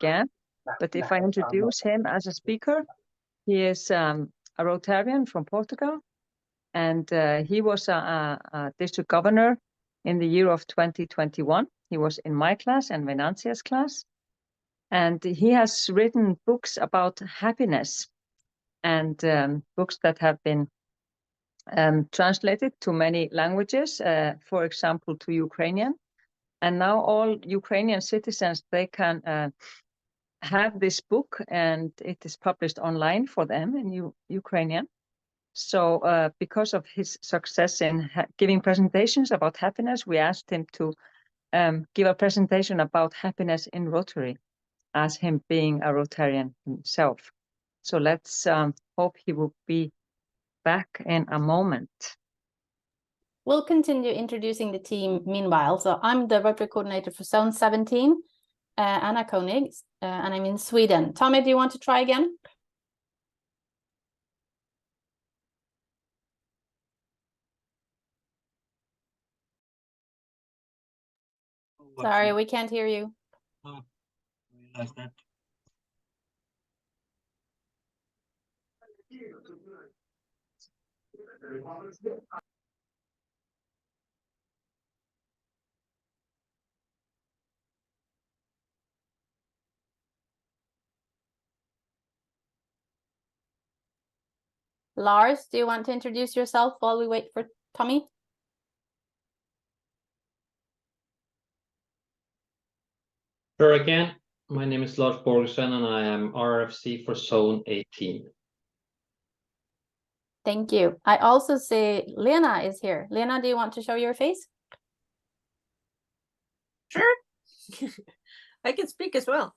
again. But if I introduce him as a speaker, he is a Rotarian from Portugal, and he was a district governor in the year of 2021. He was in my class and Venancia's class, and he has written books about happiness, and books that have been translated to many languages, for example, to Ukrainian. And now all Ukrainian citizens, they can have this book, and it is published online for them in Ukrainian. So because of his success in giving presentations about happiness, we asked him to give a presentation about happiness in Rotary, as him being a Rotarian himself. So let's hope he will be back in a moment. We'll continue introducing the team meanwhile. So I'm the Rotary coordinator for Zone 17, Anna Koenig, and I'm in Sweden. Tommy, do you want to try again? Sorry, we can't hear you. Oh, I realized that. Lars, do you want to introduce yourself while we wait for Tommy? Sure, again, my name is Lars Borgesen and I am RFC for Zone 18. Thank you. I also see Lena is here. Lena, do you want to show your face? Sure. I can speak as well.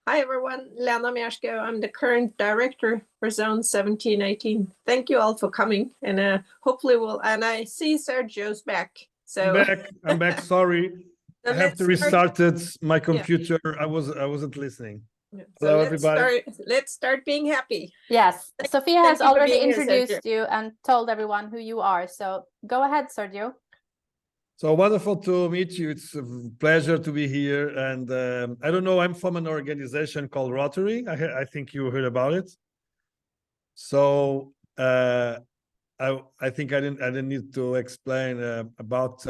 Hi, everyone. Lena Miersko. I'm the current director for Zone 1718. Thank you all for coming. And hopefully and I see Sergio's back. So I'm back. Sorry. I have to restart my computer. Yeah. I wasn't listening. Yeah. Hello, everybody. Let's start being happy. Yes, Sophia has already introduced you and told everyone who you are. So go ahead, Sergio. So wonderful to meet you. It's a pleasure to be here. And I don't know, I'm from an organization called Rotary. I think you heard about it. So I think I didn't need to explain about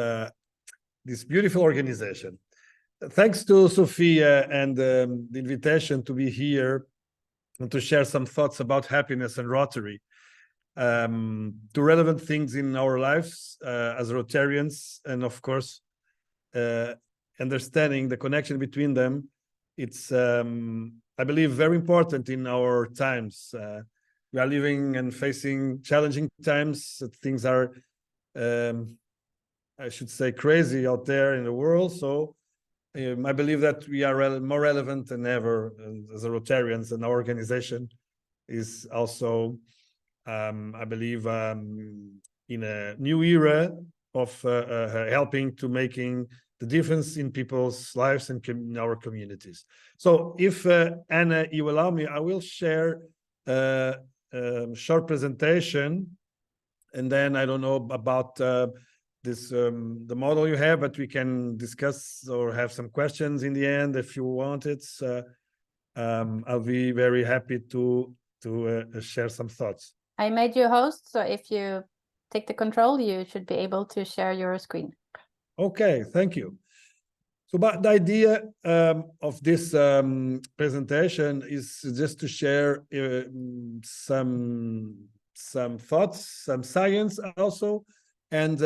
this beautiful organization. Thanks to Sophia and the invitation to be here and to share some thoughts about happiness and Rotary. To relevant things in our lives as Rotarians, and of course, understanding the connection between them. It's, I believe, very important in our times. We are living and facing challenging times. Things are, I should say, crazy out there in the world. So I believe that we are more relevant than ever as a Rotarians, and our organization is also, I believe, in a new era of helping to making the difference in people's lives and in our communities. So if Anna, you allow me, I will share a short presentation, and then I don't know about this the model you have, but we can discuss or have some questions in the end if you want it. I'll be very happy to share some thoughts. I made you host, so if you take the control, you should be able to share your screen. Okay, thank you. So, but the idea of this presentation is just to share some thoughts, some science also, and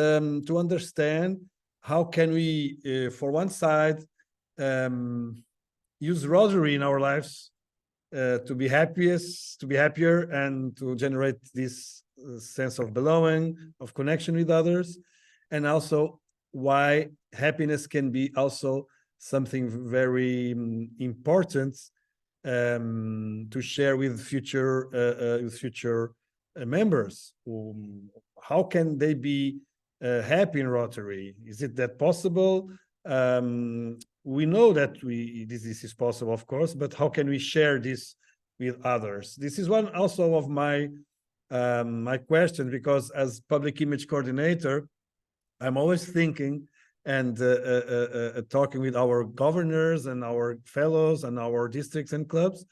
to understand how can we, for one side, use Rotary in our lives to be happier, and to generate this sense of belonging, of connection with others, and also why happiness can be also something very important to share with future members. How can they be happy in Rotary? Is it that possible? We know that this is possible, of course, but how can we share this with others? This is one also of my my question, because as public image coordinator, I'm always thinking and talking with our governors and our fellows and our districts and clubs.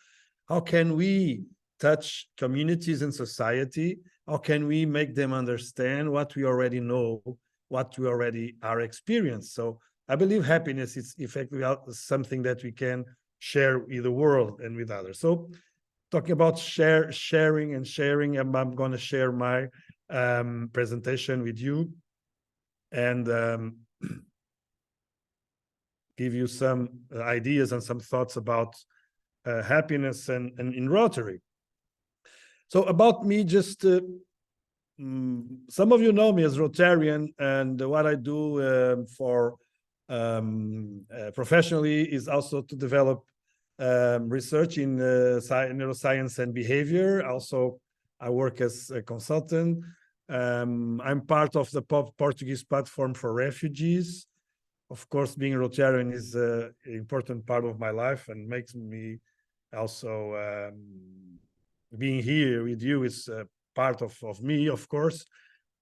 How can we touch communities and society? How can we make them understand what we already know, what we already are experienced? So I believe happiness is effectively something that we can share with the world and with others. So talking about sharing, I'm going to share my presentation with you and give you some ideas and some thoughts about happiness and in Rotary. So about me, just some of you know me as Rotarian, and what I do for professionally is also to develop research in neuroscience and behavior. Also, I work as a consultant. I'm part of the Portuguese platform for refugees. Of course, being a Rotarian is an important part of my life and makes me also being here with you is part of me, of course.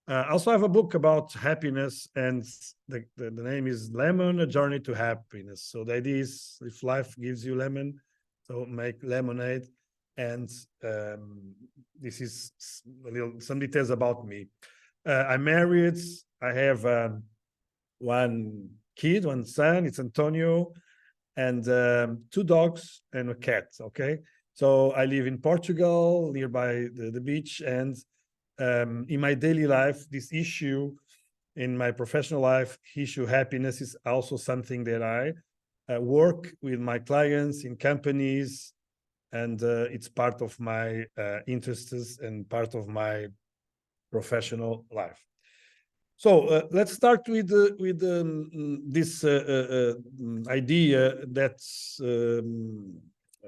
Also, I have a book about happiness, and the name is Lemon, A Journey to Happiness. So the idea is, if life gives you lemon, so make lemonade. And this is some details about me. I'm married. I have one kid, one son. It's Antonio, and 2 dogs and a cat. Okay. So I live in Portugal, nearby the beach, and in my daily life, this issue, in my professional life, issue happiness is also something that I work with my clients in companies, and it's part of my interests and part of my professional life. So let's start with this idea that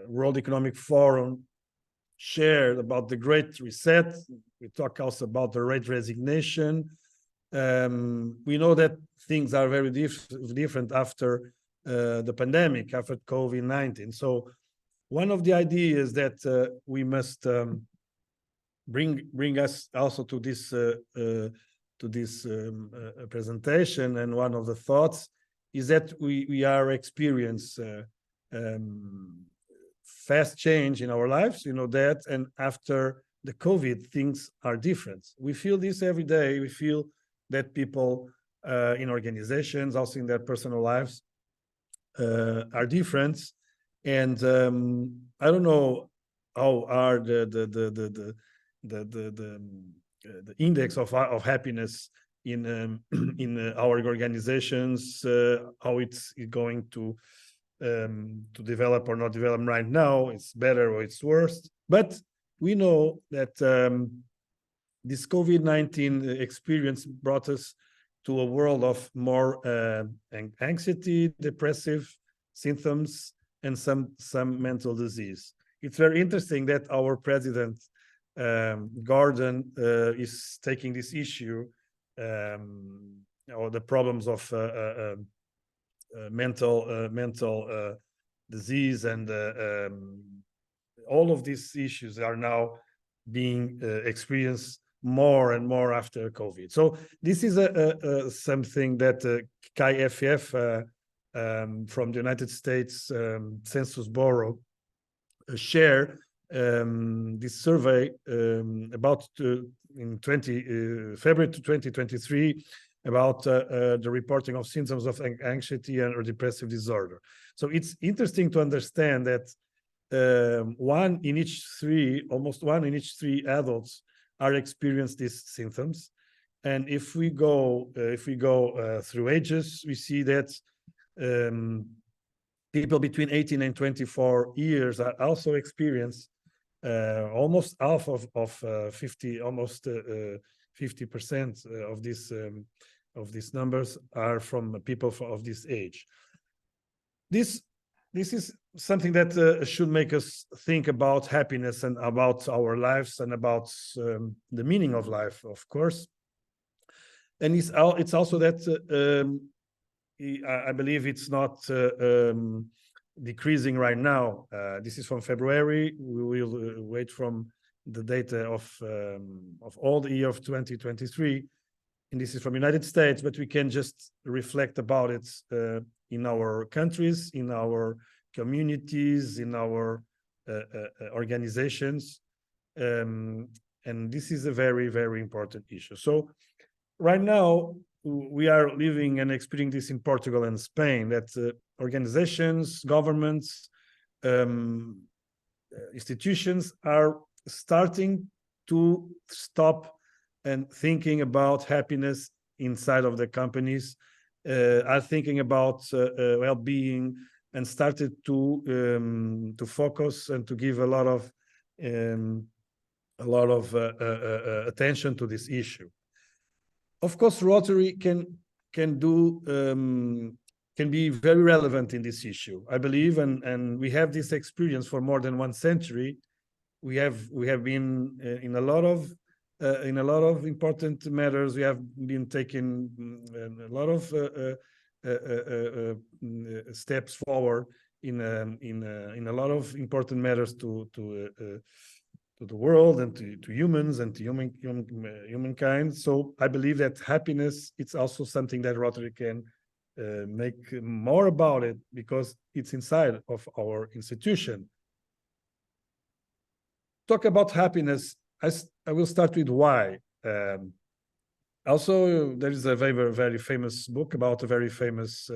World Economic Forum shared about the Great Reset. We talk also about the Great Resignation. We know that things are very different after the pandemic, after COVID-19. So one of the ideas that we must bring us also to this presentation, and one of the thoughts is that we are experiencing fast change in our lives, you know that, and after the COVID, things are different. We feel this every day. We feel that people in organizations, also in their personal lives, are different. And I don't know how are the index of happiness in our organizations, how it's going to develop or not develop right now. It's better or it's worse. But we know that this COVID-19 experience brought us to a world of more anxiety, depressive symptoms, and some mental disease. It's very interesting that our president, Gordon, is taking this issue, or the problems of mental disease, and all of these issues are now being experienced more and more after COVID. So this is something that KFF from the United States Census Bureau share this survey about in February 2023 about the reporting of symptoms of anxiety or depressive disorder. So it's interesting to understand that almost one in each three adults are experiencing these symptoms. And if we go through ages, we see that people between 18 and 24 years are also experience almost half of 50, almost 50% of these numbers are from people of this age. This is something that should make us think about happiness and about our lives and about the meaning of life, of course. And it's also that I believe it's not decreasing right now. This is from February. We will wait from the data of all the year of 2023. and this is from United States, but we can just reflect about it in our countries, in our communities, in our organizations. And this is a very, very important issue. So right now, we are living and experiencing this in Portugal and Spain, that organizations, governments, institutions are starting to stop and thinking about happiness inside of the companies, are thinking about well-being, and started to focus and to give a lot of attention to this issue. Of course, Rotary can be very relevant in this issue, I believe, and we have this experience for more than 1 century. We have been in a lot of important matters. We have been taking a lot of steps forward in a lot of important matters to the world and to humans and to humankind. So I believe that happiness, it's also something that Rotary can make more about it, because it's inside of our institution. Talk about happiness, I will start with why. Also, there is a very, very famous book about a very famous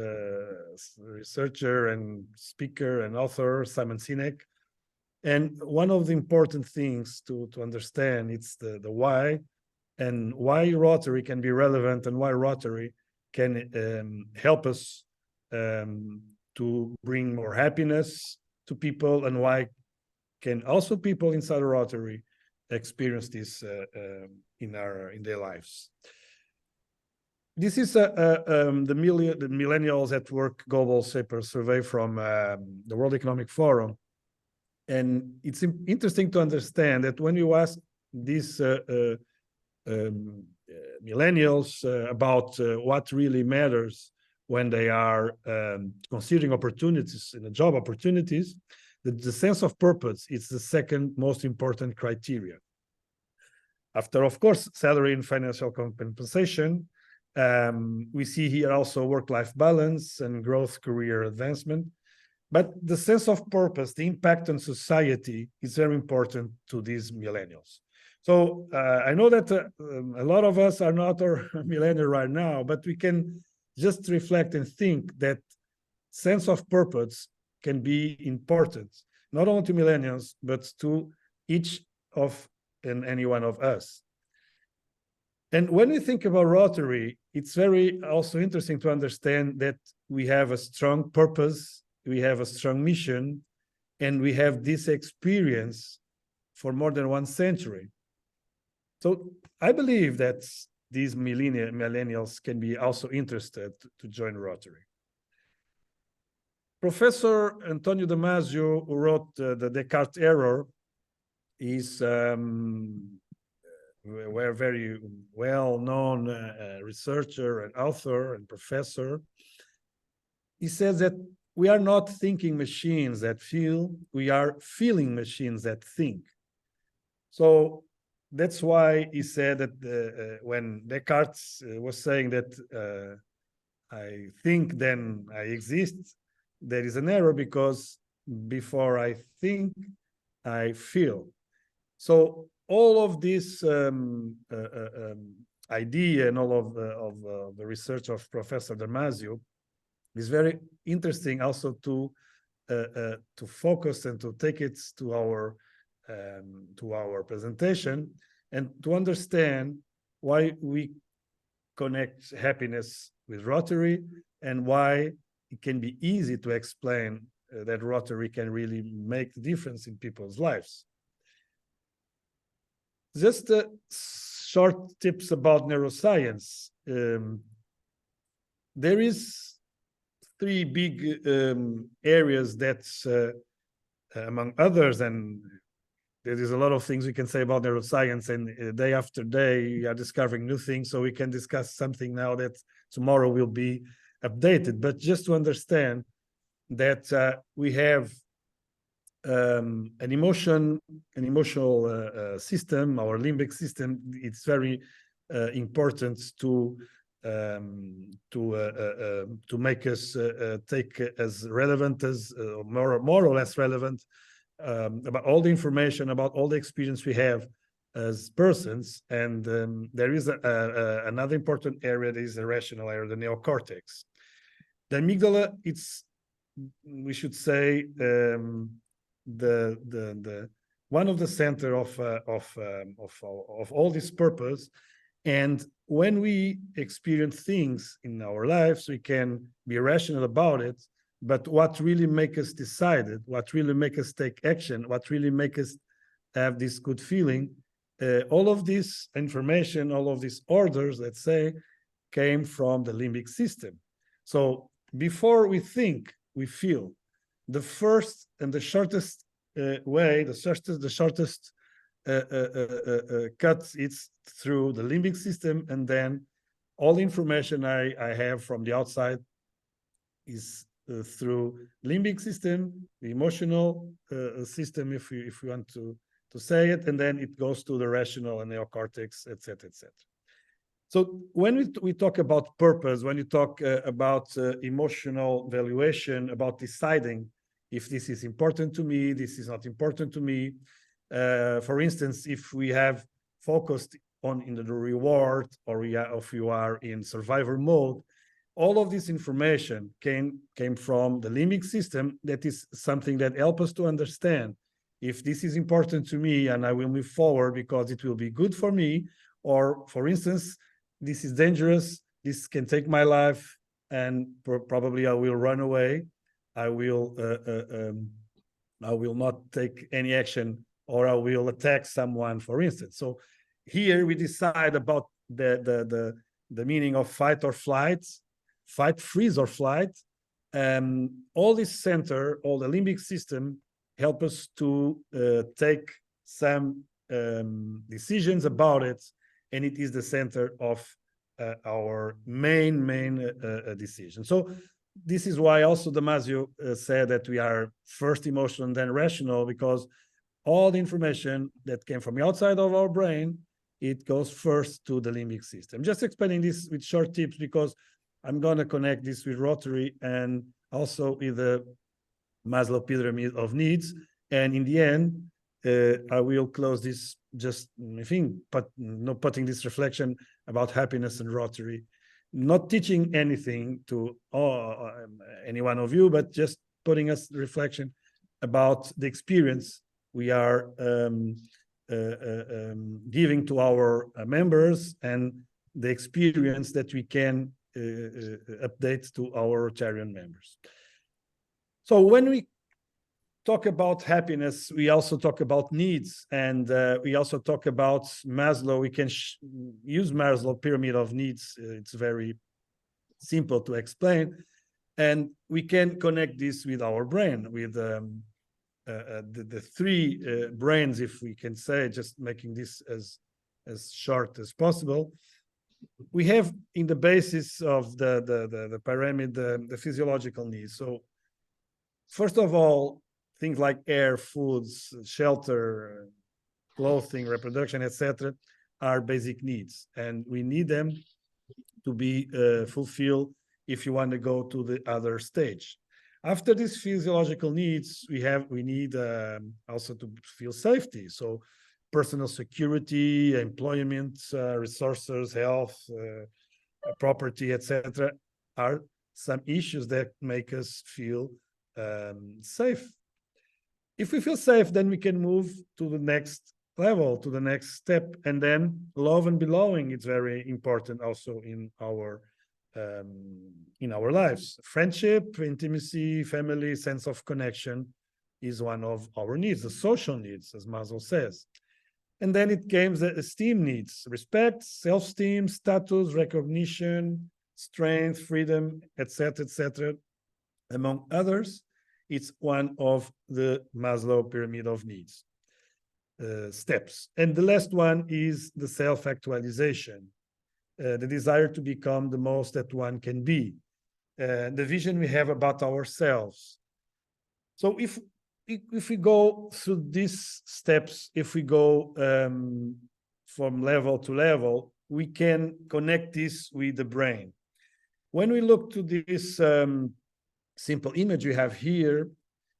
researcher and speaker and author, Simon Sinek. And one of the important things to understand, it's the why, and why Rotary can be relevant, and why Rotary can help us to bring more happiness to people, and why can also people inside Rotary experience this in their lives. This is the Millennials at Work Global Survey from the World Economic Forum. And it's interesting to understand that when you ask these millennials about what really matters when they are considering opportunities in the job opportunities, the sense of purpose is the second most important criteria. After, of course, salary and financial compensation, we see here also work-life balance and growth, career advancement. But the sense of purpose, the impact on society, is very important to these millennials. So I know that a lot of us are not a millennial right now, but we can just reflect and think that sense of purpose can be important, not only to millennials, but to each of and any one of us. And when we think about Rotary, it's very also interesting to understand that we have a strong purpose, we have a strong mission, and we have this experience for more than 1 century. So I believe that these millennials can be also interested to join Rotary. Professor Antonio Damasio, who wrote the Descartes Error, is a very well-known researcher and author and professor. He says that we are not thinking machines that feel, we are feeling machines that think. So that's why he said that when Descartes was saying that I think, then I exist, there is an error, because before I think, I feel. So all of this idea and all of the research of Professor Damasio is very interesting also to focus and to take it to our presentation, and to understand why we connect happiness with Rotary, and why it can be easy to explain that Rotary can really make the difference in people's lives. Just short tips about neuroscience. There is 3 big areas that's among others, and there is a lot of things we can say about neuroscience, and day after day we are discovering new things, so we can discuss something now that tomorrow will be updated. But just to understand that we have an emotional system, our limbic system. It's very important to make us take as relevant as more or less relevant about all the information, about all the experience we have as persons. And there is another important area that is the rational area, the neocortex. The amygdala, we should say, the one of the center of all this purpose. And when we experience things in our lives, we can be rational about it. But what really make us decide it, what really make us take action, what really make us have this good feeling, all of this information, all of these orders, let's say, came from the limbic system. So before we think, we feel. The first and the shortest way, the shortest cut, it's through the limbic system, and then all the information I have from the outside is through limbic system, the emotional system, if you want to say it, and then it goes to the rational and neocortex, etc., etc. So when we talk about purpose, when you talk about emotional valuation, about deciding if this is important to me, this is not important to me. For instance, if we have focused in the reward, or if you are in survivor mode, all of this information came from the limbic system. That is something that helps us to understand if this is important to me and I will move forward because it will be good for me, or for instance, this is dangerous, this can take my life, and probably I will run away. I will not take any action, or I will attack someone, for instance. So here we decide about the meaning of fight or flight, fight, freeze, or flight. All this center, all the limbic system, help us to take some decisions about it, and it is the center of our main decision. So this is why also Damasio said that we are first emotional and then rational, because all the information that came from the outside of our brain, it goes first to the limbic system. Just explaining this with short tips, because I'm going to connect this with Rotary and also with the Maslow pyramid of needs. And in the end, I will close this just, I think, but not putting this reflection about happiness and Rotary, not teaching anything to any one of you, but just putting us reflection about the experience we are giving to our members, and the experience that we can update to our Rotarian members. So when we talk about happiness, we also talk about needs, and we also talk about Maslow. We can use Maslow pyramid of needs. It's very simple to explain, and we can connect this with our brain, with the three brains, if we can say, just making this as short as possible. We have in the basis of the pyramid the physiological needs. So first of all, things like air, foods, shelter, clothing, reproduction, etc., are basic needs, and we need them to be fulfilled if you want to go to the other stage. After these physiological needs, we need also to feel safety. So personal security, employment, resources, health, property, etc., are some issues that make us feel safe. If we feel safe, then we can move to the next level, to the next step, and then love and belonging is very important also in our lives. Friendship, intimacy, family, sense of connection is one of our needs, the social needs, as Maslow says. And then it came the esteem needs: respect, self-esteem, status, recognition, strength, freedom, etc., etc. Among others, it's one of the Maslow pyramid of needs steps. And the last one is the self-actualization, the desire to become the most that one can be, the vision we have about ourselves. So if we go through these steps, if we go from level to level, we can connect this with the brain. When we look to this simple image we have here,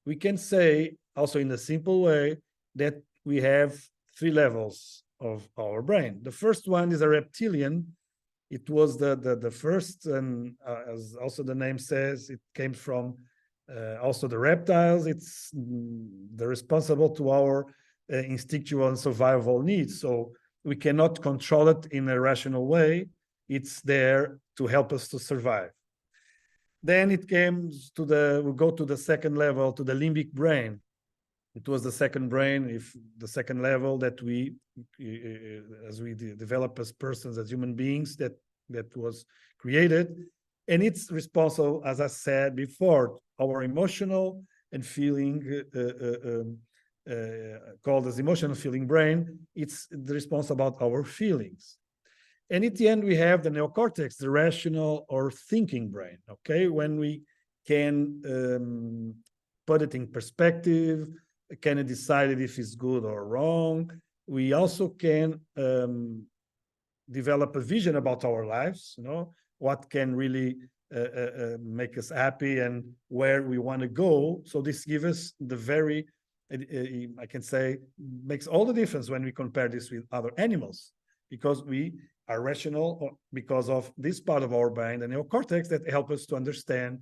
we can say also in a simple way that we have 3 levels of our brain. The first one is a reptilian. It was the first, and as also the name says, it came from also the reptiles. It's the responsible to our instinctual and survival needs. So we cannot control it in a rational way. It's there to help us to survive. Then it came to we go to the second level, to the limbic brain. It was the second brain, if the second level that we, as we develop as persons, as human beings, that was created. And it's responsible, as I said before, our emotional and feeling, called as emotional feeling brain. It's the responsible about our feelings. And at the end, we have the neocortex, the rational or thinking brain, okay? When we can put it in perspective, can decide if it's good or wrong. We also can develop a vision about our lives, what can really make us happy and where we want to go. So this gives us the very, I can say, makes all the difference when we compare this with other animals, because we are rational because of this part of our brain, the neocortex, that help us to understand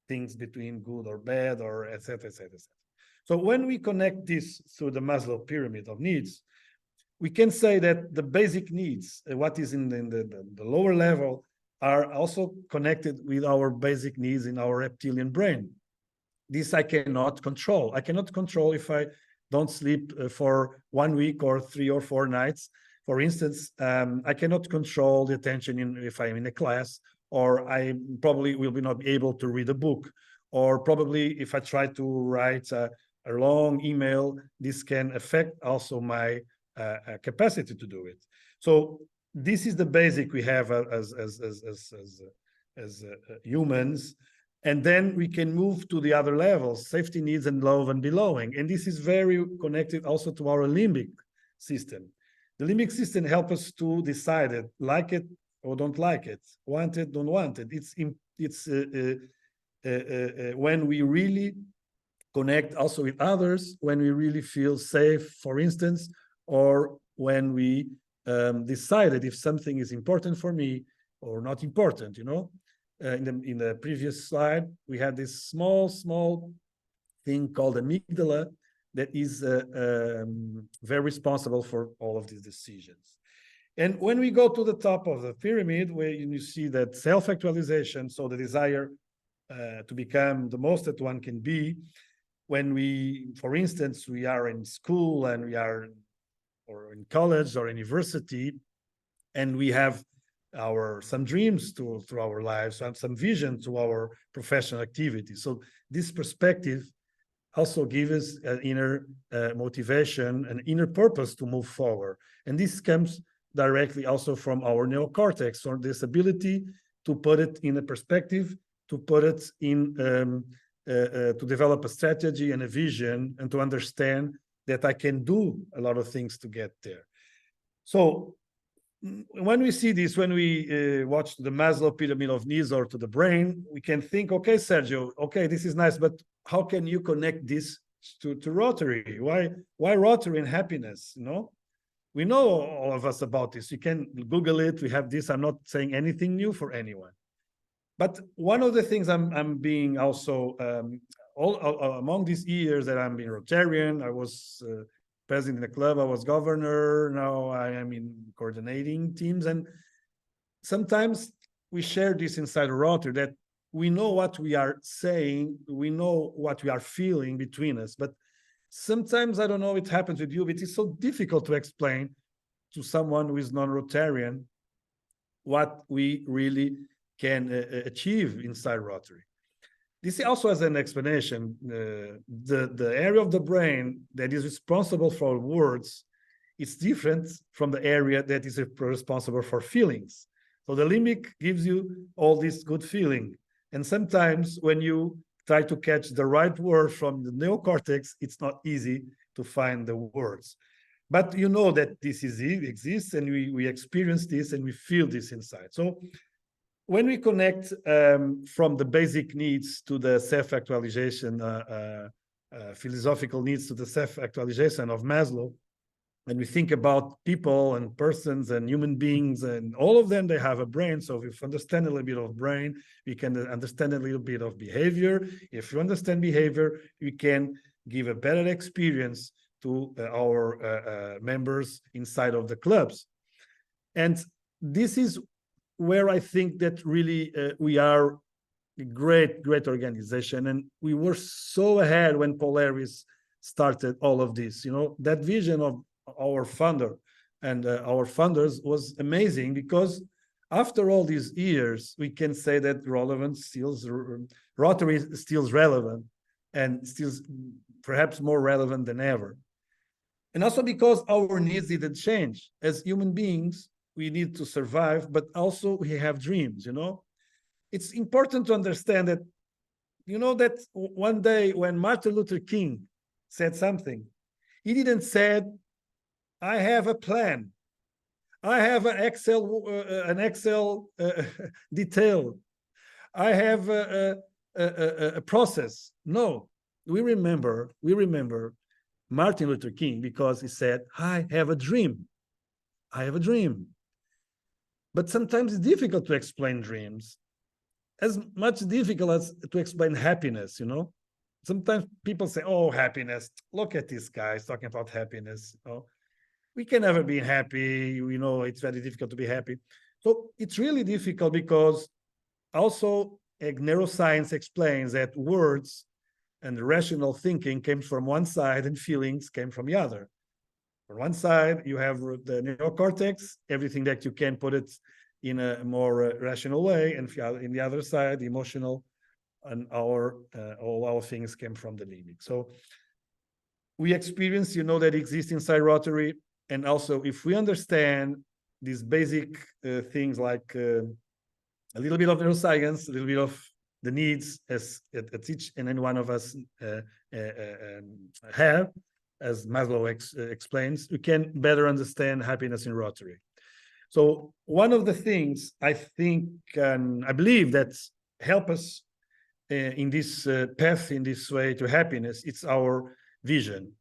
things between good or bad, or et cetera, et cetera, et cetera. So when we connect this through the Maslow pyramid of needs, we can say that the basic needs, what is in the lower level, are also connected with our basic needs in our reptilian brain. This I cannot control. I cannot control if I don't sleep for 1 week or 3 or 4 nights. For instance, I cannot control the attention if I'm in a class, or I probably will not be able to read a book, or probably if I try to write a long email, this can affect also my capacity to do it. So this is the basic we have as humans. And then we can move to the other levels, safety needs and love and belonging. And this is very connected also to our limbic system. The limbic system helps us to decide it, like it or don't like it, want it, don't want it. It's when we really connect also with others, when we really feel safe, for instance, or when we decided if something is important for me or not important, In the previous slide, we had this small thing called amygdala that is very responsible for all of these decisions. And when we go to the top of the pyramid, where you see that self-actualization, so the desire to become the most that one can be, when we, for instance, we are in school and we are, or in college or university, and we have some dreams through our lives, and some vision to our professional activity. So this perspective also gives us an inner motivation, an inner purpose to move forward. And this comes directly also from our neocortex, or this ability to put it in a perspective, to put it in, to develop a strategy and a vision, and to understand that I can do a lot of things to get there. So when we see this, when we watch the Maslow pyramid of needs or to the brain, we can think, okay, Sergio, okay, this is nice, but how can you connect this to Rotary? Why Rotary and happiness? We know, all of us, about this. You can Google it. We have this. I'm not saying anything new for anyone. But one of the things I'm being also, among these years that I'm being Rotarian, I was president in the club, I was governor, now I am in coordinating teams. And sometimes we share this inside Rotary, that we know what we are saying, we know what we are feeling between us, but sometimes, I don't know if it happens with you, but it's so difficult to explain to someone who is non-Rotarian what we really can achieve inside Rotary. This also has an explanation. The area of the brain that is responsible for words is different from the area that is responsible for feelings. So the limbic gives you all this good feeling. And sometimes when you try to catch the right word from the neocortex, it's not easy to find the words. But you know that this exists, and we experience this, and we feel this inside. So when we connect from the basic needs to the self-actualization, philosophical needs to the self-actualization of Maslow, and we think about people and persons and human beings, and all of them, they have a brain. So if we understand a little bit of brain, we can understand a little bit of behavior. If you understand behavior, we can give a better experience to our members inside of the clubs. And this is where I think that really we are a great organization. And we were so ahead when Polaris started all of this. You know, that vision of our founder and our funders was amazing, because after all these years, we can say that Rotary is still relevant, and still perhaps more relevant than ever. And also because our needs didn't change. As human beings, we need to survive, but also we have dreams, you know? It's important to understand that, you know, that one day when Martin Luther King said something, he didn't say, I have a plan. I have an Excel detail. I have a process. No, we remember Martin Luther King because he said, I have a dream. I have a dream. But sometimes it's difficult to explain dreams, as much difficult as to explain happiness, you know? Sometimes people say, oh, happiness, look at this guy, he's talking about happiness. Oh, we can never be happy. You know, it's very difficult to be happy. So it's really difficult because also neuroscience explains that words and rational thinking came from one side and feelings came from the other. On one side, you have the neocortex, everything that you can put it in a more rational way, and in the other side, the emotional, and all our things came from the limbic. So we experience, you know, that exists inside Rotary. And also, if we understand these basic things like a little bit of neuroscience, a little bit of the needs as each and any one of us have, as Maslow explains, we can better understand happiness in Rotary. So one of the things I think, I believe that help us in this path, in this way to happiness, it's our vision.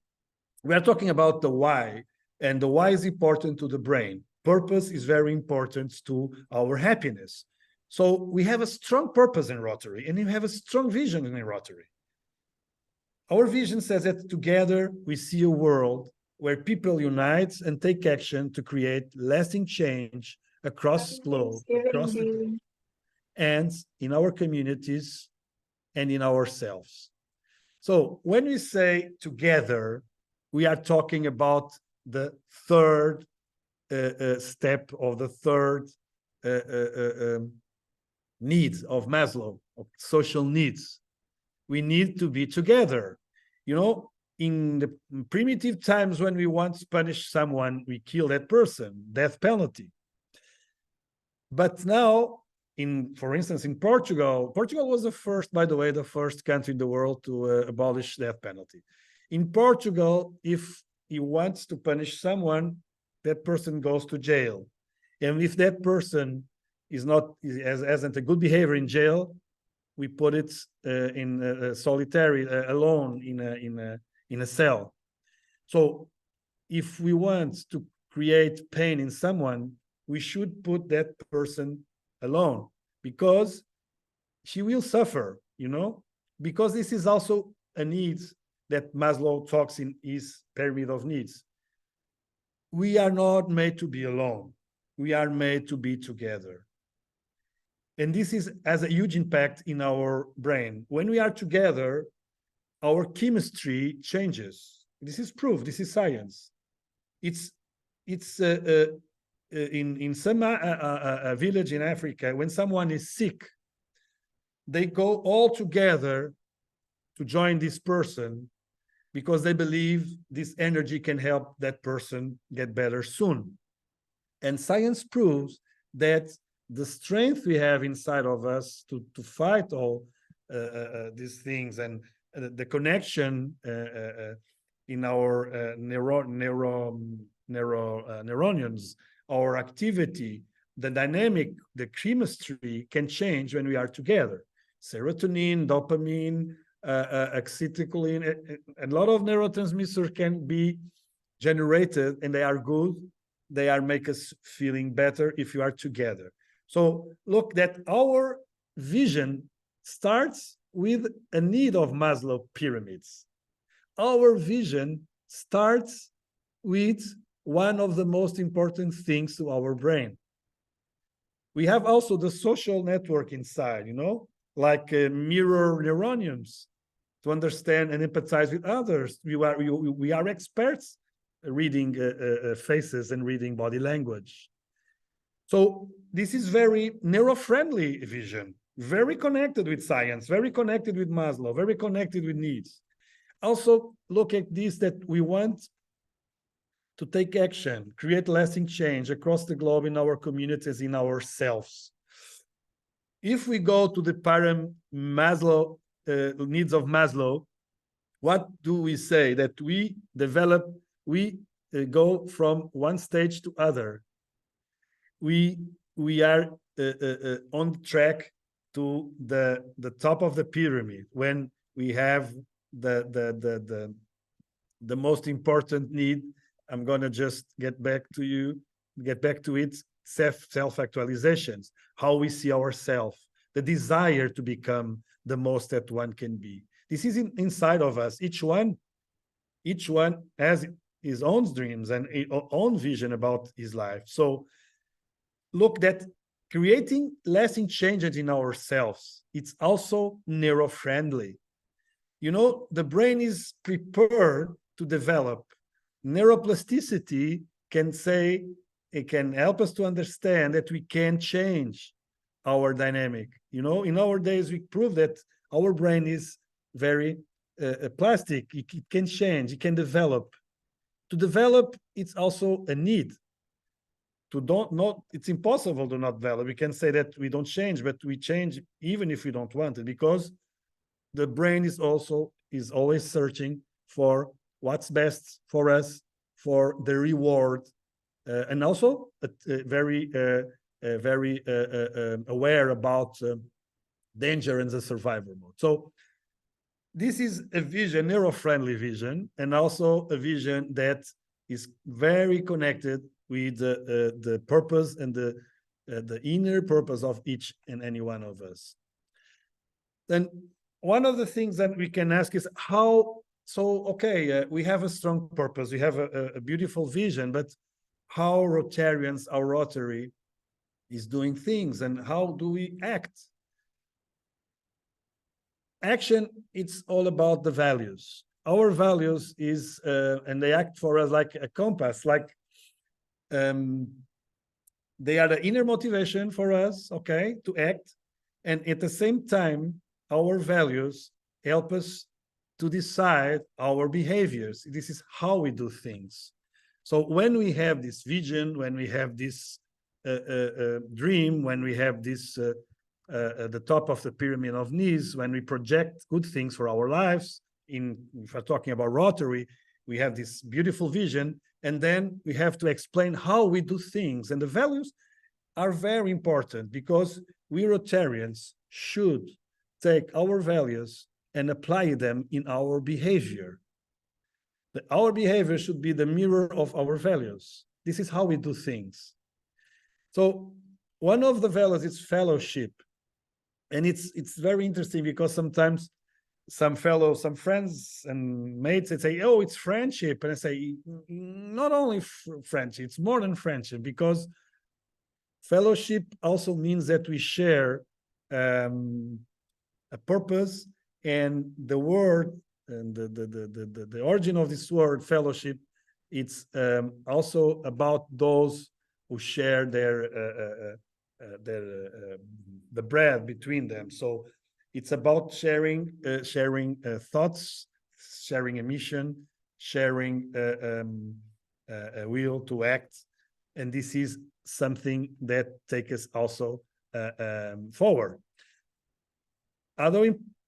We are talking about the why, and the why is important to the brain. Purpose is very important to our happiness. So we have a strong purpose in Rotary, and we have a strong vision in Rotary. Our vision says that together we see a world where people unite and take action to create lasting change across the globe, and in our communities and in ourselves. So when we say together, we are talking about the third step of the third needs of Maslow, of social needs. We need to be together. You know, in the primitive times when we want to punish someone, we kill that person, death penalty. But now, for instance, in Portugal was the first, by the way, the first country in the world to abolish death penalty. In Portugal, if he wants to punish someone, that person goes to jail. And if that person hasn't a good behavior in jail, we put it in solitary, alone in a cell. So if we want to create pain in someone, we should put that person alone, because she will suffer, you know, because this is also a need that Maslow talks in his pyramid of needs. We are not made to be alone. We are made to be together. And this has a huge impact in our brain. When we are together, our chemistry changes. This is proof. This is science. It's in some village in Africa, when someone is sick, they go all together to join this person because they believe this energy can help that person get better soon. And science proves that the strength we have inside of us to fight all these things, and the connection in our neurons, our activity, the dynamic, the chemistry can change when we are together. Serotonin, dopamine, acetylcholine, a lot of neurotransmitters can be generated, and they are good. They are make us feeling better if you are together. So look, that our vision starts with a need of Maslow pyramids. Our vision starts with one of the most important things to our brain. We have also the social network inside, like mirror neurons to understand and empathize with others. We are experts reading faces and reading body language. So this is very neuro-friendly vision, very connected with science, very connected with Maslow, very connected with needs. Also, look at this, that we want to take action, create lasting change across the globe in our communities, in ourselves. If we go to the Maslow needs of Maslow, what do we say? That we develop, we go from one stage to other. We are on track to the top of the pyramid when we have the most important need. I'm gonna just get back to it. Self-actualizations, how we see ourselves, the desire to become the most that one can be. This is inside of us. Each one has his own dreams and own vision about his life. So look, that creating lasting changes in ourselves, it's also neuro-friendly. The brain is prepared to develop. Neuroplasticity it can help us to understand that we can change our dynamic. In our days, we prove that our brain is very plastic. It can change, it can develop. To develop, it's also a need. It's impossible to not develop. We can say that we don't change, but we change even if we don't want it, because the brain is always searching for what's best for us, for the reward, and also very aware about danger and the survival mode. So this is a vision, neuro-friendly vision, and also a vision that is very connected with the purpose and the inner purpose of each and any one of us. Then one of the things that we can ask is we have a strong purpose, we have a beautiful vision, but how Rotarians, our Rotary, is doing things, and how do we act? Action, it's all about the values. Our values is, and they act for us like a compass, like they are the inner motivation for us, to act. And at the same time, our values help us to decide our behaviors. This is how we do things. So when we have this vision, when we have this dream, when we have this the top of the pyramid of needs, when we project good things for our lives, if we're talking about Rotary, we have this beautiful vision, and then we have to explain how we do things. And the values are very important, because we Rotarians should take our values and apply them in our behavior. Our behavior should be the mirror of our values. This is how we do things. So one of the values is fellowship. And it's very interesting, because sometimes some friends and mates, they say, oh, it's friendship. And I say, not only friendship, it's more than friendship, because fellowship also means that we share a purpose, and the word and the origin of this word fellowship, it's also about those who share the bread between them. So it's about sharing thoughts, sharing a mission, sharing a will to act, and this is something that takes us also forward.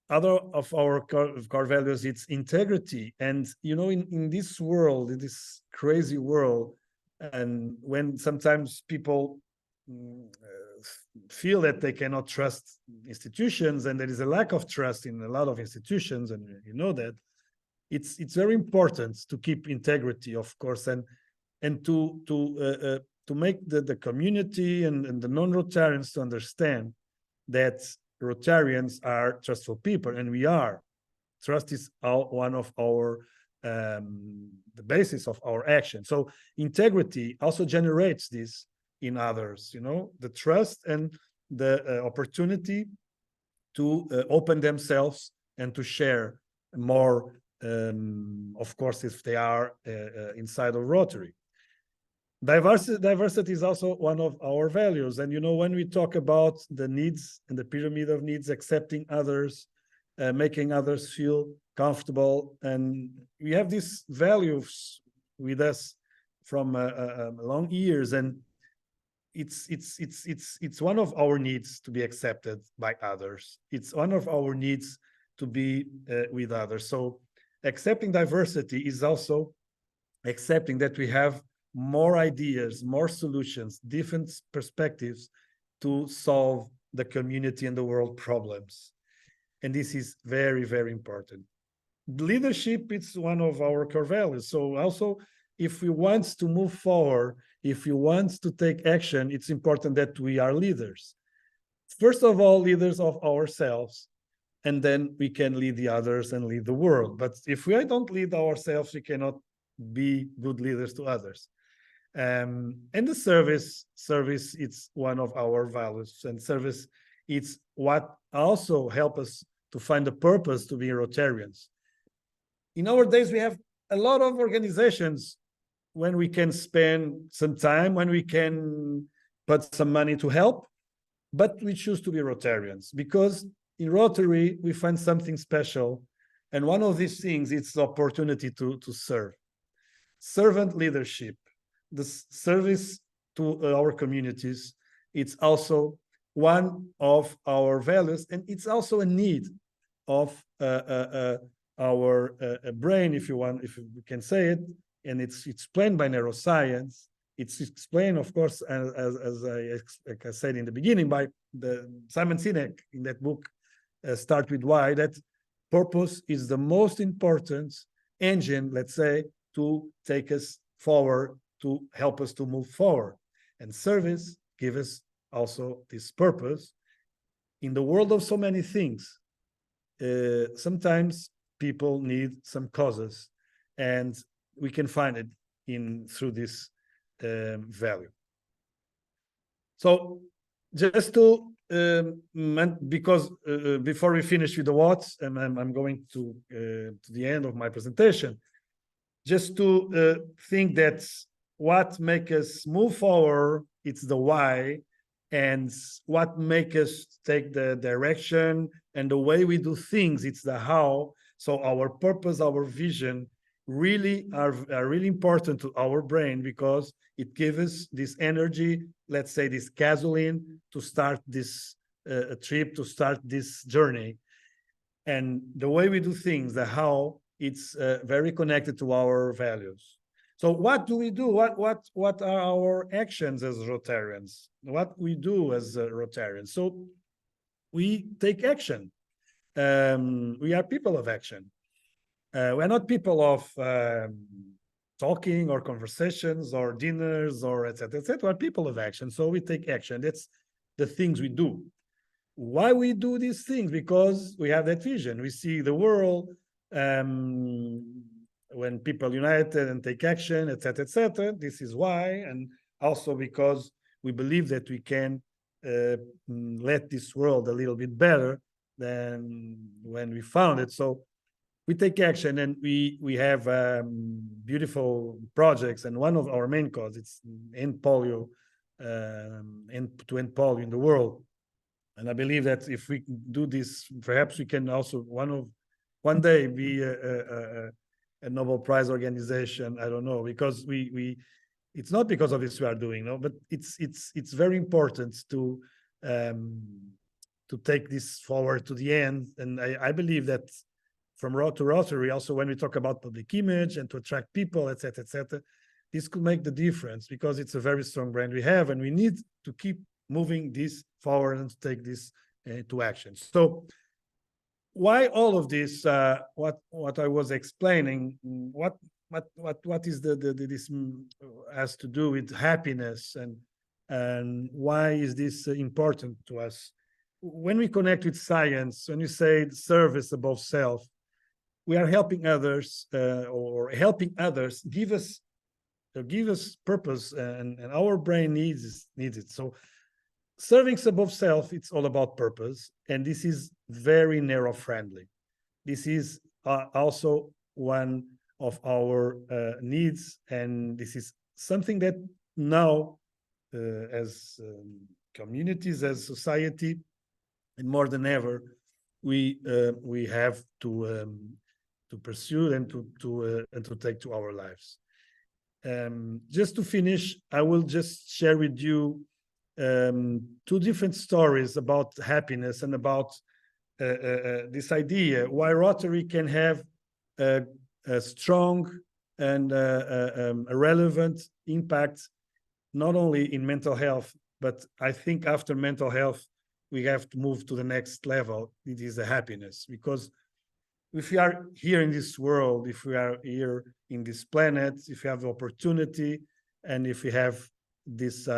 other of our core values, it's integrity. And, in this world, in this crazy world, and when sometimes people feel that they cannot trust institutions, and there is a lack of trust in a lot of institutions, and that, it's very important to keep integrity, of course, and to make the community and the non-Rotarians to understand that Rotarians are trustful people, and we are. Trust is one of our the basis of our action. So integrity also generates this in others, the trust and the opportunity to open themselves and to share more, of course, if they are inside of Rotary. Diversity is also one of our values. And, when we talk about the needs and the pyramid of needs, accepting others, making others feel comfortable, and we have these values with us from long years, and it's one of our needs to be accepted by others. It's one of our needs to be with others. So accepting diversity is also accepting that we have more ideas, more solutions, different perspectives to solve the community and the world problems. And this is very, very important. Leadership, it's one of our core values. So also, if we want to move forward, if we want to take action, it's important that we are leaders. First of all, leaders of ourselves, and then we can lead the others and lead the world. But if we don't lead ourselves, we cannot be good leaders to others. And the service, it's one of our values, and service, it's what also helps us to find a purpose to be Rotarians. In our days, we have a lot of organizations when we can spend some time, when we can put some money to help, but we choose to be Rotarians because in Rotary, we find something special. And one of these things, it's the opportunity to serve. Servant leadership, the service to our communities, it's also one of our values, and it's also a need of our brain, if we can say it, and it's explained by neuroscience. It's explained, of course, as I said in the beginning, by the Simon Sinek in that book, Start With Why, that purpose is the most important engine, let's say, to take us forward, to help us to move forward. And service gives us also this purpose. In the world of so many things, sometimes people need some causes, and we can find it through this value. So just to, because before we finish with the what's, and I'm going to the end of my presentation, just to think that what makes us move forward, it's the why, and what makes us take the direction and the way we do things, it's the how. So our purpose, our vision really are really important to our brain because it gives us this energy, let's say this gasoline, to start this trip, to start this journey. And the way we do things, the how, it's very connected to our values. So what do we do? What are our actions as Rotarians? What we do as Rotarians? So we take action. We are people of action. We're not people of talking or conversations or dinners or etc. We're people of action. So we take action. That's the things we do. Why we do these things? Because we have that vision. We see the world when people united and take action, etc. This is why, and also because we believe that we can let this world a little bit better than when we found it. So we take action, and we have beautiful projects, and one of our main causes it's end polio, to end polio in the world. And I believe that if we do this, perhaps we can also one day be a Nobel Prize organization. I don't know, because we it's not because of this we are doing, no, but it's very important to take this forward to the end. And I believe that from to Rotary, also when we talk about public image and to attract people, et cetera, this could make the difference because it's a very strong brand we have, and we need to keep moving this forward and to take this to action. So why all of this? What I was explaining, what is this has to do with happiness, and why is this important to us? When we connect with science, when you say service above self, we are helping others, or helping others give us purpose, and our brain needs it. So serving above self, it's all about purpose, and this is very narrow friendly. This is also one of our needs, and this is something that now, as communities, as society, and more than ever, we have to pursue and to take to our lives. Just to finish, I will just share with you two different stories about happiness and about this idea why Rotary can have a strong and a relevant impact, not only in mental health, but I think after mental health, we have to move to the next level. It is the happiness, because if we are here in this world, if we are here in this planet, if we have the opportunity, and if we have this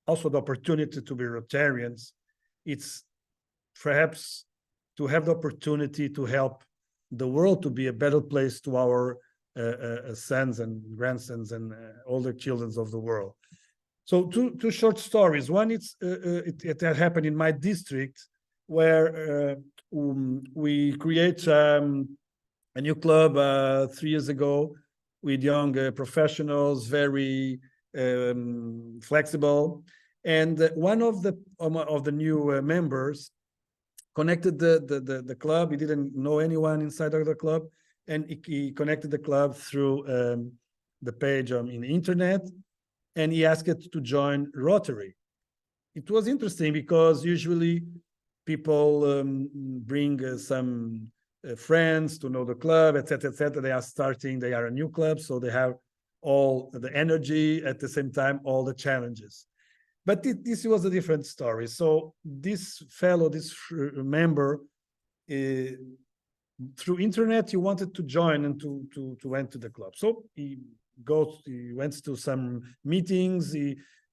also the opportunity to be Rotarians, it's perhaps to have the opportunity to help the world to be a better place to our sons and grandsons and all the children of the world. So two short stories. One, it happened in my district, where we create a new club 3 years ago with young professionals, very flexible, and one of the new members connected the club. He didn't know anyone inside of the club, and he connected the club through the page on the internet, and he asked it to join Rotary. It was interesting because usually people bring some friends to know the club, etc., etc. They are a new club, so they have all the energy, at the same time, all the challenges. But this was a different story. So this member, through internet, he wanted to join and to enter the club. So he went to some meetings.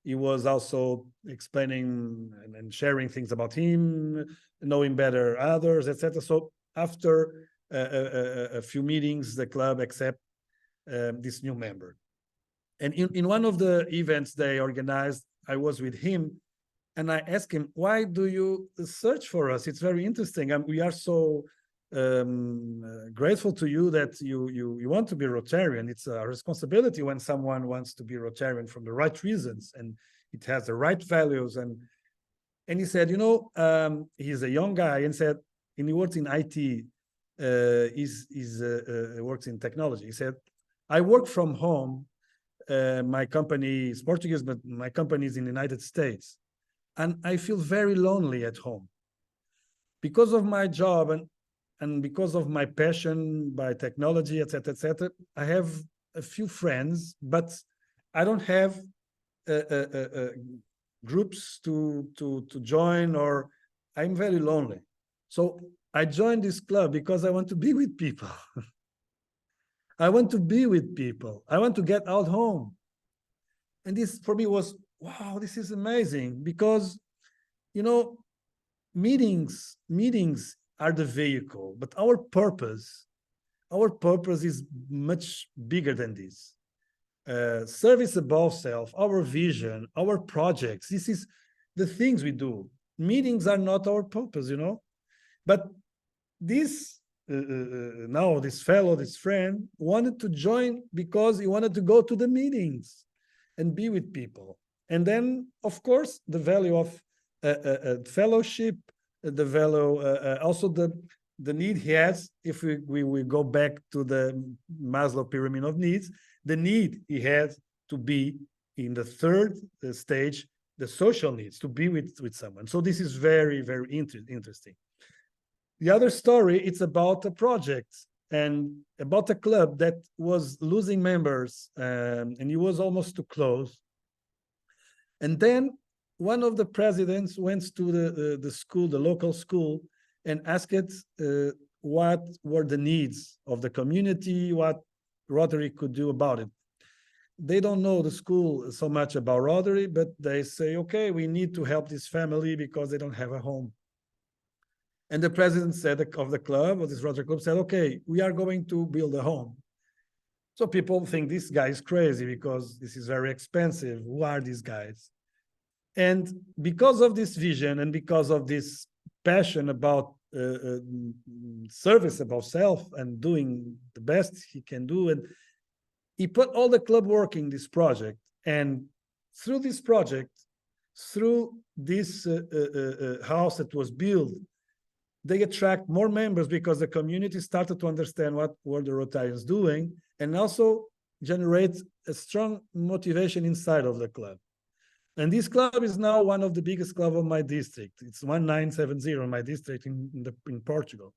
He was also explaining and sharing things about him, knowing better others, etc. So after a few meetings, the club accept this new member. And in one of the events they organized, I was with him, and I asked him, "Why do you search for us? It's very interesting, and we are so grateful to you that you want to be Rotarian. It's a responsibility when someone wants to be Rotarian for the right reasons, and it has the right values." And he said, he's a young guy, and said, and he works in IT, works in technology. He said, "I work from home. My company is Portuguese, but my company is in the United States, and I feel very lonely at home because of my job and because of my passion by technology, etc., etc. I have a few friends, but I don't have groups to join, or I'm very lonely. So I joined this club because I want to be with people." I want to be with people. I want to get out home. And this for me was, wow, this is amazing, because, meetings are the vehicle, but our purpose is much bigger than this. Service above self, our vision, our projects, this is the things we do. Meetings are not our purpose, but this now this friend wanted to join because he wanted to go to the meetings and be with people. And then, of course, the value of fellowship, the value, also the need he has, if we go back to the Maslow pyramid of needs, the need he has to be in the third stage, the social needs, to be with someone. So this is very, very interesting. The other story, it's about a project and about a club that was losing members, and it was almost to close. And then one of the presidents went to the school, the local school, and asked what were the needs of the community, what Rotary could do about it. They don't know the school so much about Rotary, but they say, okay, we need to help this family because they don't have a home. And the president said of the club, of this Rotary club, said, okay, we are going to build a home. So people think this guy is crazy because this is very expensive. Who are these guys? And because of this vision and because of this passion about service, about self and doing the best he can do, and he put all the club working this project. And through this project, through this house that was built, they attract more members because the community started to understand what were the Rotarians doing, and also generate a strong motivation inside of the club. And this club is now one of the biggest clubs of my district. It's 1970 in my district in Portugal.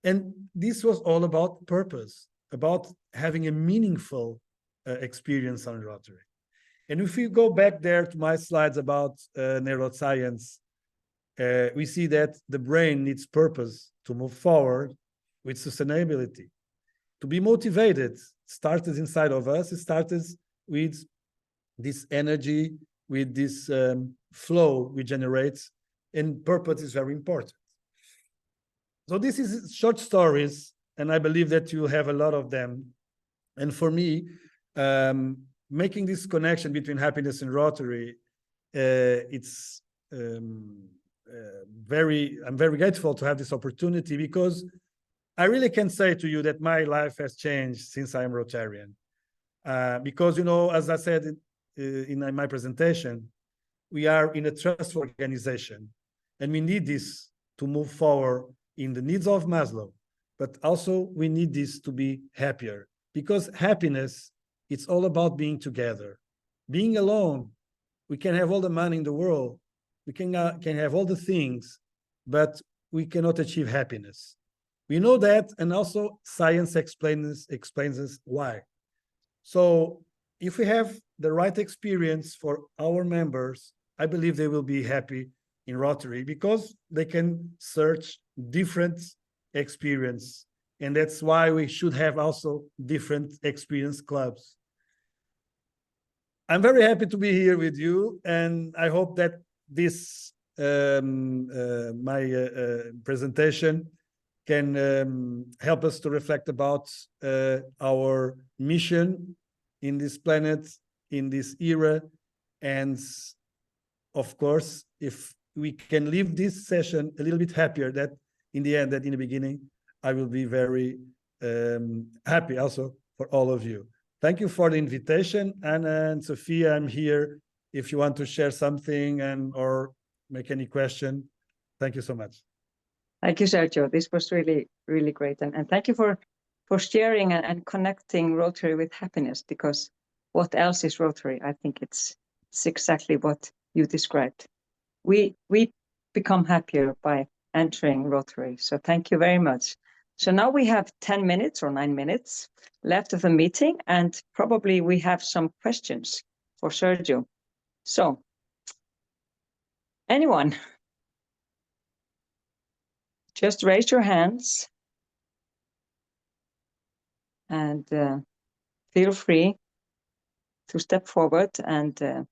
And this was all about purpose, about having a meaningful experience on Rotary. And if you go back there to my slides about neuroscience, we see that the brain needs purpose to move forward with sustainability. To be motivated started inside of us. It started with this energy, with this flow we generate, and purpose is very important. So this is short stories, and I believe that you have a lot of them. And for me, making this connection between happiness and Rotary, it's I'm very grateful to have this opportunity, because I really can say to you that my life has changed since I'm Rotarian. Because, you know, as I said in my presentation, we are in a trust organization, and we need this to move forward in the needs of Maslow, but also we need this to be happier, because happiness, it's all about being together. Being alone, we can have all the money in the world, we can have all the things, but we cannot achieve happiness. We know that, and also science explains us why. So if we have the right experience for our members, I believe they will be happy in Rotary, because they can search different experience. And that's why we should have also different experience clubs. I'm very happy to be here with you, and I hope that this my presentation can help us to reflect about our mission in this planet, in this era. And of course, if we can leave this session a little bit happier, that in the end, that in the beginning, I will be very happy also for all of you. Thank you for the invitation. Anna and Sophia, I'm here if you want to share something or make any question. Thank you so much. Thank you, Sergio. This was really, really great. And thank you for sharing and connecting Rotary with happiness, because what else is Rotary? I think it's exactly what you described. We become happier by entering Rotary. So thank you very much. So now we have 10 minutes or 9 minutes left of the meeting, and probably we have some questions for Sergio. So, anyone? Just raise your hands and feel free to step forward and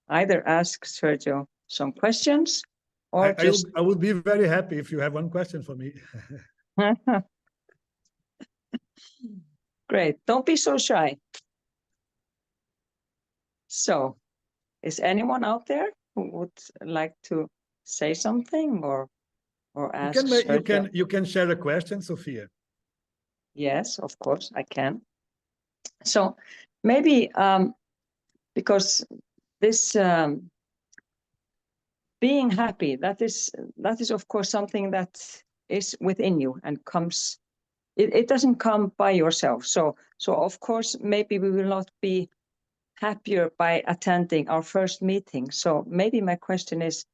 either ask Sergio some questions or I would be very happy if you have one question for me. Great. Don't be so shy. So, is anyone out there who would like to say something or ask Sergio? You can share a question, Sophia. Yes, of course, I can. So maybe because this being happy, that is of course something that is within you and comes. It doesn't come by yourself. So of course maybe we will not be happier by attending our first meeting. So maybe my question is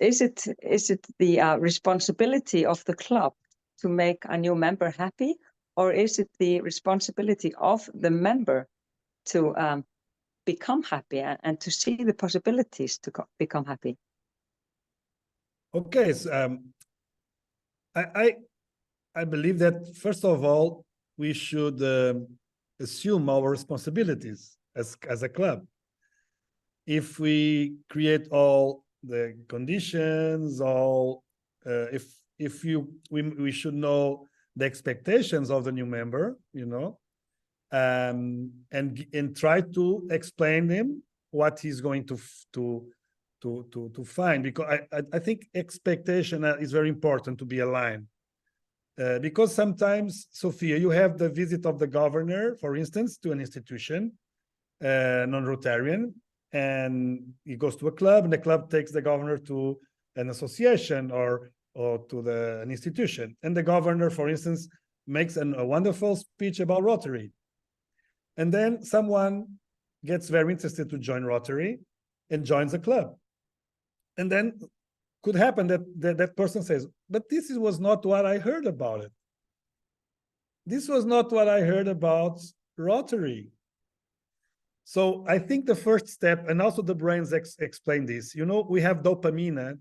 it the responsibility of the club to make a new member happy, or is it the responsibility of the member to become happy and to see the possibilities to become happy? Okay, so, I believe that first of all we should assume our responsibilities as a club. If we create all the conditions, we should know the expectations of the new member, you know, and try to explain him what he's going to find, because I think expectation is very important to be aligned. Because sometimes, Sophia, you have the visit of the governor, for instance, to an institution, non-Rotarian, and he goes to a club, and the club takes the governor to an association or to an institution. And the governor, for instance, makes a wonderful speech about Rotary. And then someone gets very interested to join Rotary and joins the club. And then could happen that person says, but this was not what I heard about it. This was not what I heard about Rotary. So I think the first step, and also the brains explain this, you know, we have dopamine,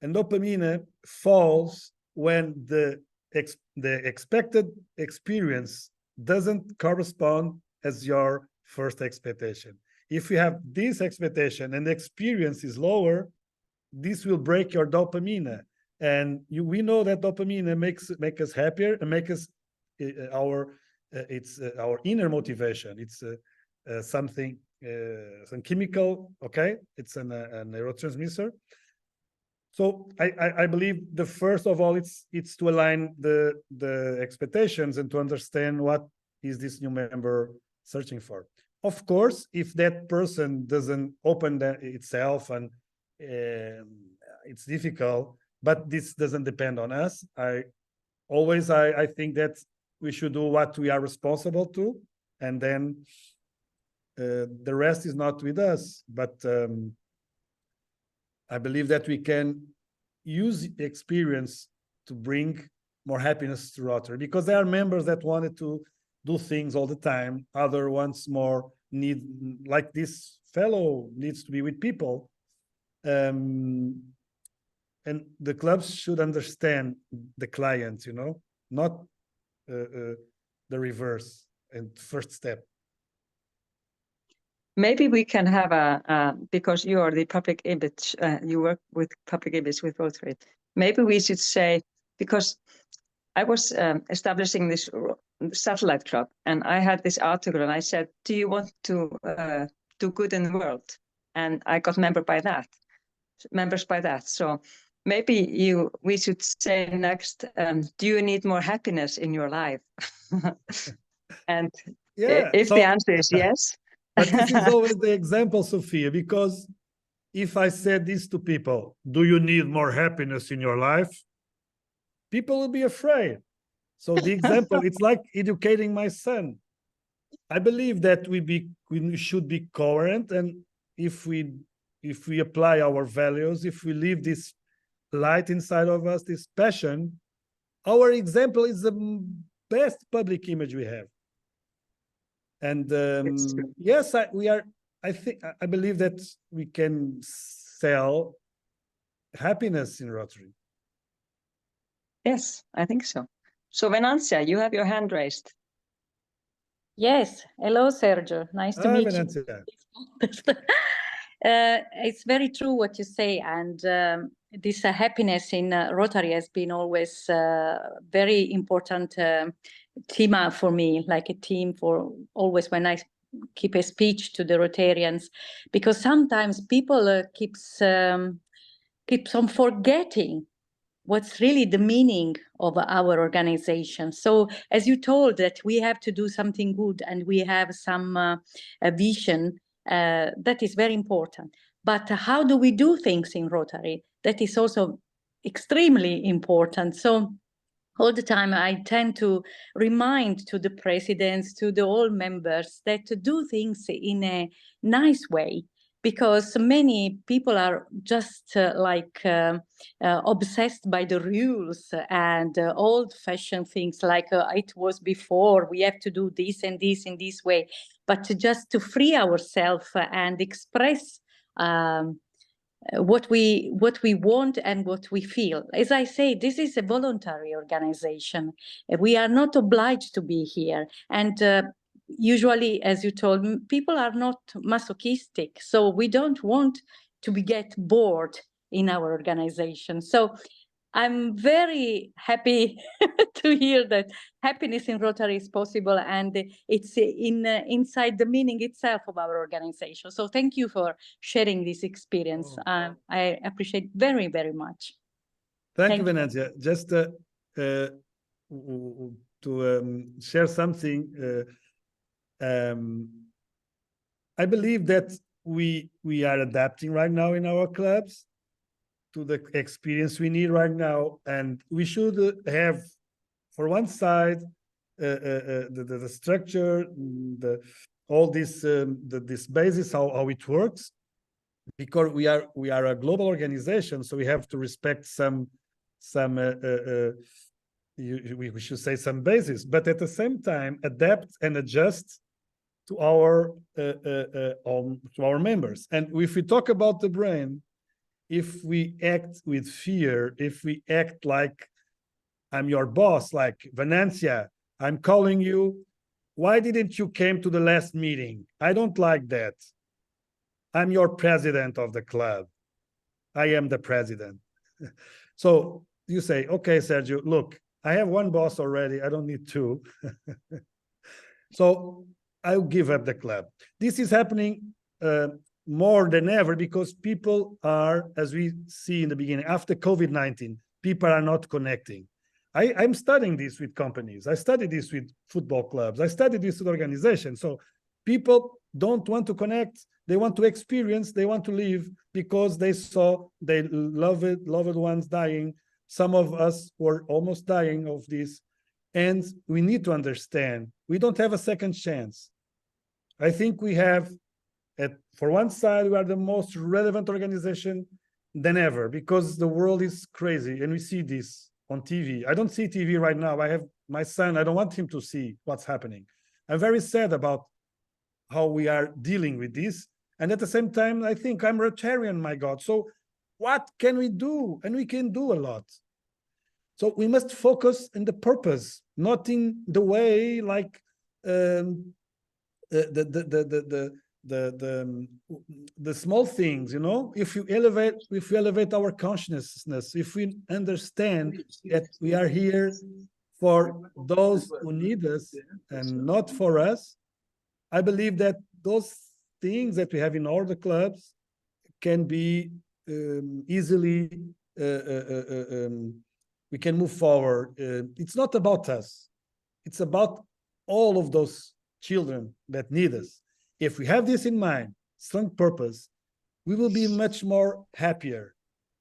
and dopamine falls when the expected experience doesn't correspond as your first expectation. If you have this expectation and the experience is lower, this will break your dopamine, and we know that dopamine make us happier and make us our inner motivation. It's something some chemical, okay? It's a neurotransmitter. So I believe the first of all it's to align the expectations and to understand what is this new member searching for. Of course, if that person doesn't open itself and it's difficult, but this doesn't depend on us. I think that we should do what we are responsible to, and then the rest is not with us. But I believe that we can use experience to bring more happiness to Rotary, because there are members that wanted to do things all the time. Other ones more need, like this fellow needs to be with people. And the clubs should understand the client, you know, not the reverse and first step. Maybe we can have because you are the public image, you work with public image with Rotary. Maybe we should say, because I was establishing this satellite club, and I had this article, and I said, do you want to do good in the world? And I got members by that. So maybe we should say next, do you need more happiness in your life? And yeah, if the answer is yes. But this is always the example, Sophia, because if I said this to people, do you need more happiness in your life? People will be afraid. So the example, it's like educating my son. I believe that we should be coherent, and if we apply our values, if we leave this light inside of us, this passion, our example is the best public image we have. And yes, I believe that we can sell happiness in Rotary. Yes, I think so. So Venantia, you have your hand raised. Yes. Hello, Sergio. Nice to meet you. It's very true what you say, and this happiness in Rotary has been always very important theme for me, like a theme for always when I keep a speech to the Rotarians, because sometimes people keeps on forgetting what's really the meaning of our organization. So as you told that we have to do something good and we have some a vision, that is very important. But how do we do things in Rotary? That is also extremely important. So all the time I tend to remind to the presidents, to the all members, that to do things in a nice way, because many people are just obsessed by the rules and old-fashioned things, like it was before, we have to do this and this in this way, but just to free ourselves and express what we want and what we feel. As I say, this is a voluntary organization. We are not obliged to be here. And usually, as you told me, people are not masochistic. So we don't want to get bored in our organization. So I'm very happy to hear that happiness in Rotary is possible, and it's inside the meaning itself of our organization. So thank you for sharing this experience. I appreciate very, very much. Thank you, Venezia. Just to share something, I believe that we are adapting right now in our clubs to the experience we need right now, and we should have, for one side, the structure, all this this basis, how it works, because we are a global organization, so we have to respect some we should say some basis, but at the same time adapt and adjust to our members. And if we talk about the brain, if we act with fear, if we act like I'm your boss, like Venezia, I'm calling you, why didn't you came to the last meeting? I don't like that. I'm your president of the club. I am the president. So you say, okay, Sergio, look, I have one boss already. I don't need two. So I'll give up the club. This is happening more than ever, because people are, as we see in the beginning, after COVID-19, people are not connecting. I'm studying this with companies. I studied this with football clubs. I studied this with organizations. So people don't want to connect. They want to experience. They want to live, because they saw their loved ones dying. Some of us were almost dying of this. And we need to understand, we don't have a second chance. I think we have, for one side, we are the most relevant organization than ever, because the world is crazy, and we see this on TV. I don't see TV right now. I have my son. I don't want him to see what's happening. I'm very sad about how we are dealing with this. And at the same time, I think I'm Rotarian, my God. So what can we do? And we can do a lot. So we must focus on the purpose, not in the way like the small things, you know. If we elevate our consciousness, if we understand that we are here for those who need us and not for us, I believe that those things that we have in all the clubs can be easily we can move forward. It's not about us. It's about all of those children that need us. If we have this in mind, strong purpose, we will be much more happier.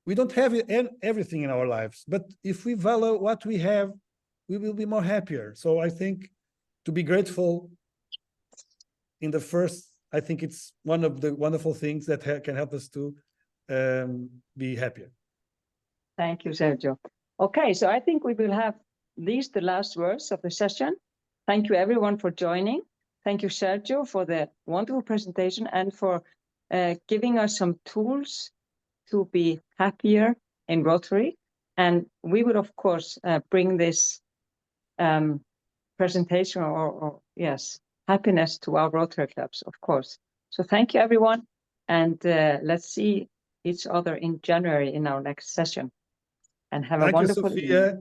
We don't have everything in our lives, but if we value what we have, we will be more happier. So I think to be grateful in the first, I think it's one of the wonderful things that can help us to be happier. Thank you, Sergio. Okay, so I think we will have these the last words of the session. Thank you everyone for joining. Thank you, Sergio, for the wonderful presentation and for giving us some tools to be happier in Rotary. And we will, of course, bring this presentation or yes, happiness to our Rotary clubs, of course. So thank you, everyone. And let's see each other in January in our next session. And have a wonderful Thank you, Sophia.